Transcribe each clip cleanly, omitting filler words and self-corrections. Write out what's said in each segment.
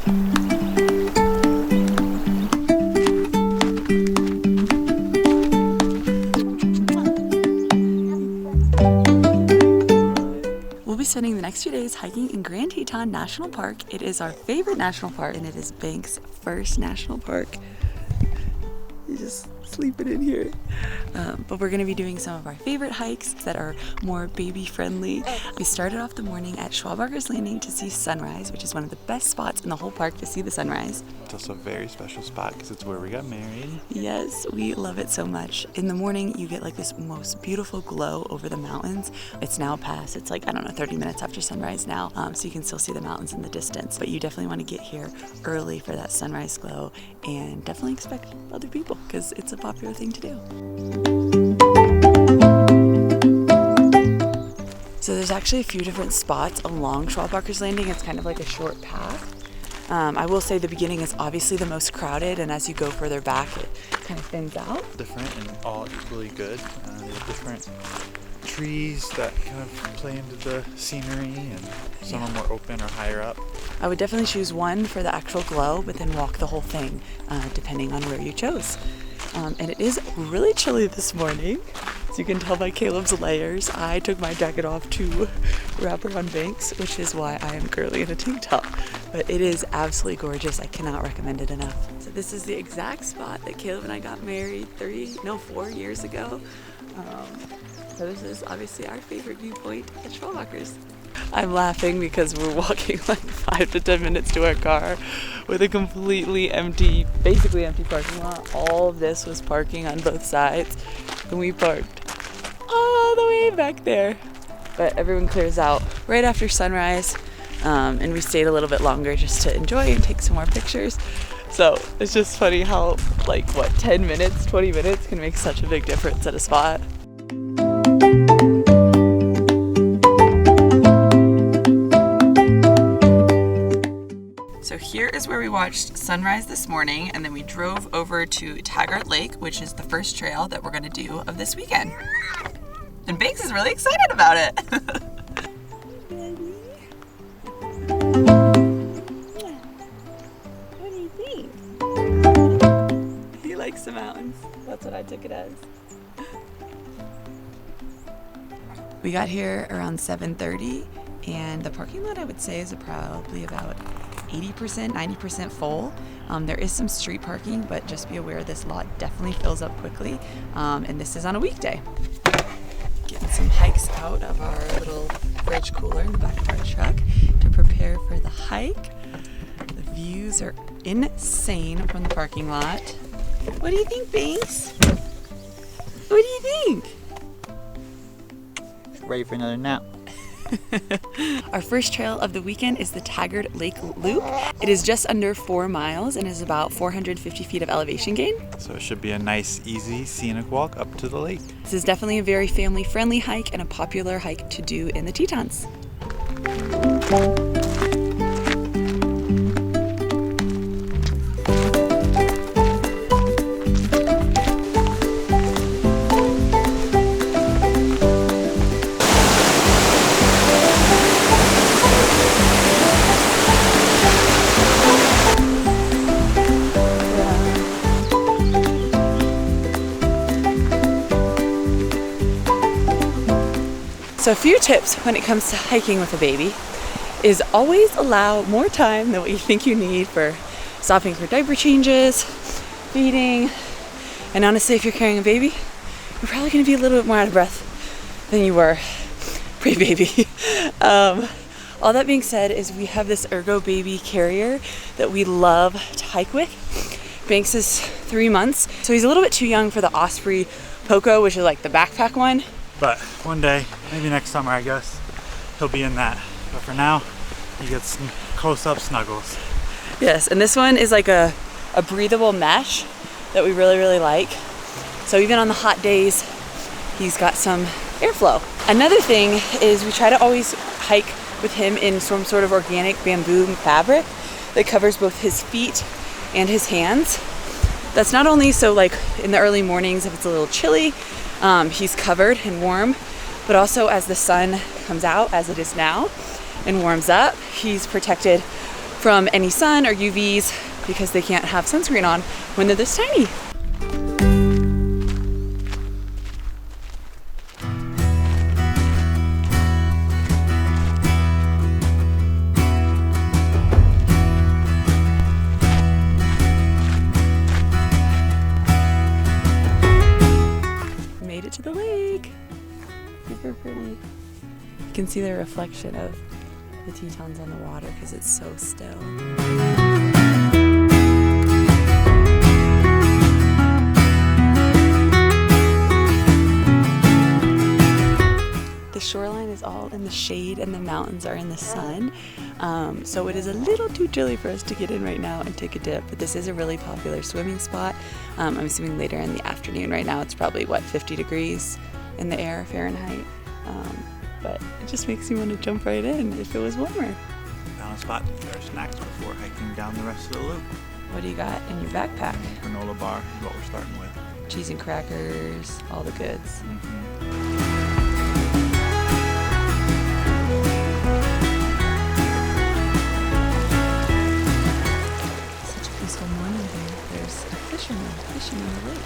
We'll be spending the next few days hiking in Grand Teton National Park. It is our favorite national park, and it is Banks' first national park. He's just sleeping in here. But we're going to be doing some of our favorite hikes that are more baby friendly. We started off the morning at Schwabacher's Landing to see sunrise, which is one of the best spots in the whole park to see the sunrise. It's also a very special spot because it's where we got married. Yes, we love it so much. In the morning, you get like this most beautiful glow over the mountains. It's now past, it's like, I don't know, 30 minutes after sunrise now, so you can still see the mountains in the distance. But you definitely want to get here early for that sunrise glow, and definitely expect other people because it's a popular thing to do. So there's actually a few different spots along Schwabacher's Landing. It's kind of like a short path. I will say the beginning is obviously the most crowded, and as you go further back, it kind of thins out. Different and all equally good. They have different trees that kind of play into the scenery, and some are more open or higher up. I would definitely choose one for the actual glow, but then walk the whole thing, depending on where you chose. And it is really chilly this morning, as you can tell by Caleb's layers. I took my jacket off to wrap around Banks, which is why I am currently in a tank top. But it is absolutely gorgeous. I cannot recommend it enough. So this is the exact spot that Caleb and I got married 4 years ago. So this is obviously our favorite viewpoint at Schwabacher's. I'm laughing because we're walking like 5 to 10 minutes to our car with a completely empty, basically empty parking lot. All of this was parking on both sides, and we parked all the way back there. But everyone clears out right after sunrise, and we stayed a little bit longer just to enjoy and take some more pictures. So it's just funny how 10 minutes, 20 minutes can make such a big difference at a spot. So here is where we watched sunrise this morning, and then we drove over to Taggart Lake, which is the first trail that we're going to do of this weekend. And Banks is really excited about it. What do you think? He likes the mountains. That's what I took it as. We got here around 7:30, and the parking lot I would say is probably about 80%, 90% full. There is some street parking, but just be aware this lot definitely fills up quickly, and this is on a weekday. Getting some hikes out of our little fridge cooler in the back of our truck to prepare for the hike. The views are insane from the parking lot. What do you think, Banks? What do you think? Ready for another nap. Our first trail of the weekend is the Taggart Lake Loop. It is just under 4 miles and is about 450 feet of elevation gain. So it should be a nice, easy, scenic walk up to the lake. This is definitely a very family-friendly hike and a popular hike to do in the Tetons. So a few tips when it comes to hiking with a baby is always allow more time than what you think you need for stopping for diaper changes, feeding, and honestly, if you're carrying a baby, you're probably going to be a little bit more out of breath than you were pre-baby. All that being said is we have this Ergo baby carrier that we love to hike with. Banks is 3 months, so he's a little bit too young for the Osprey Poco, which is like the backpack one. But one day, maybe next summer, I guess, he'll be in that. But for now, he gets some close-up snuggles. Yes, and this one is like a breathable mesh that we really, really like. So even on the hot days, he's got some airflow. Another thing is we try to always hike with him in some sort of organic bamboo fabric that covers both his feet and his hands. That's not only so like in the early mornings if it's a little chilly, he's covered and warm, but also as the sun comes out, as it is now, and warms up, he's protected from any sun or UVs because they can't have sunscreen on when they're this tiny. Made it to the lake. Super pretty. You can see the reflection of the Tetons on the water because it's so still. The shoreline is all in the shade and the mountains are in the sun. So it is a little too chilly for us to get in right now and take a dip, but this is a really popular swimming spot. I'm assuming later in the afternoon. Right now it's probably, 50 degrees in the air, Fahrenheit. But it just makes me want to jump right in if it was warmer. Found a spot for snacks before hiking down the rest of the loop. What do you got in your backpack? Granola bar is what we're starting with. Cheese and crackers, all the goods. Such a peaceful morning here. There's a fisherman fishing in the lake.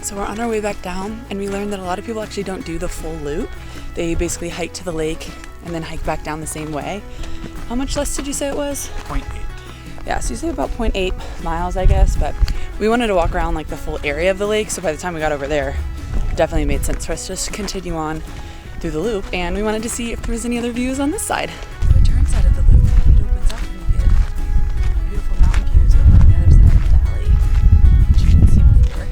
So we're on our way back down, and we learned that a lot of people actually don't do the full loop. They basically hike to the lake and then hike back down the same way. How much less did you say it was? 0.8. Yeah, so you say about 0.8 miles, I guess, but we wanted to walk around like the full area of the lake, so by the time we got over there, it definitely made sense for us to just continue on through the loop, and we wanted to see if there was any other views on this side. The return side of the loop, it opens up and you get beautiful mountain views over on the other side of the valley, which you didn't see before.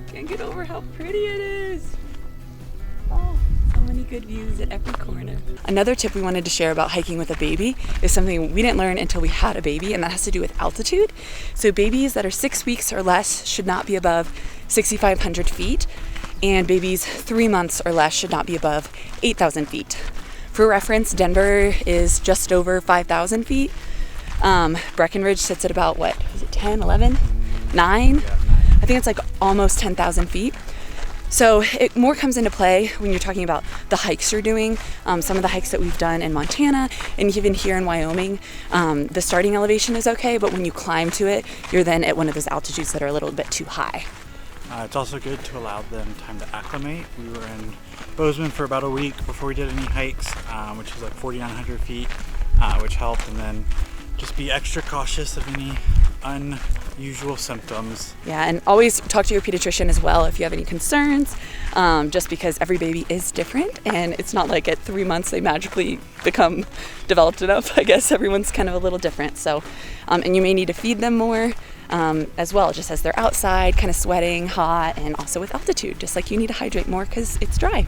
Can't get over how pretty it is. Oh, so many good views at every corner. Another tip we wanted to share about hiking with a baby is something we didn't learn until we had a baby, and that has to do with altitude. So babies that are 6 weeks or less should not be above 6,500 feet, and babies 3 months or less should not be above 8,000 feet. For reference, Denver is just over 5,000 feet. Breckenridge sits at about, 10, 11, 9? I think it's like almost 10,000 feet. So it more comes into play when you're talking about the hikes you're doing. Some of the hikes that we've done in Montana and even here in Wyoming, the starting elevation is okay, but when you climb to it, you're then at one of those altitudes that are a little bit too high. It's also good to allow them time to acclimate. We were in Bozeman for about a week before we did any hikes, which is like 4,900 feet, which helped, and then just be extra cautious of any unusual symptoms. Yeah, and always talk to your pediatrician as well if you have any concerns, just because every baby is different, and it's not like at 3 months they magically become developed enough. I guess everyone's kind of a little different. So, and you may need to feed them more as well, just as they're outside, kind of sweating, hot, and also with altitude, just like you need to hydrate more because it's dry.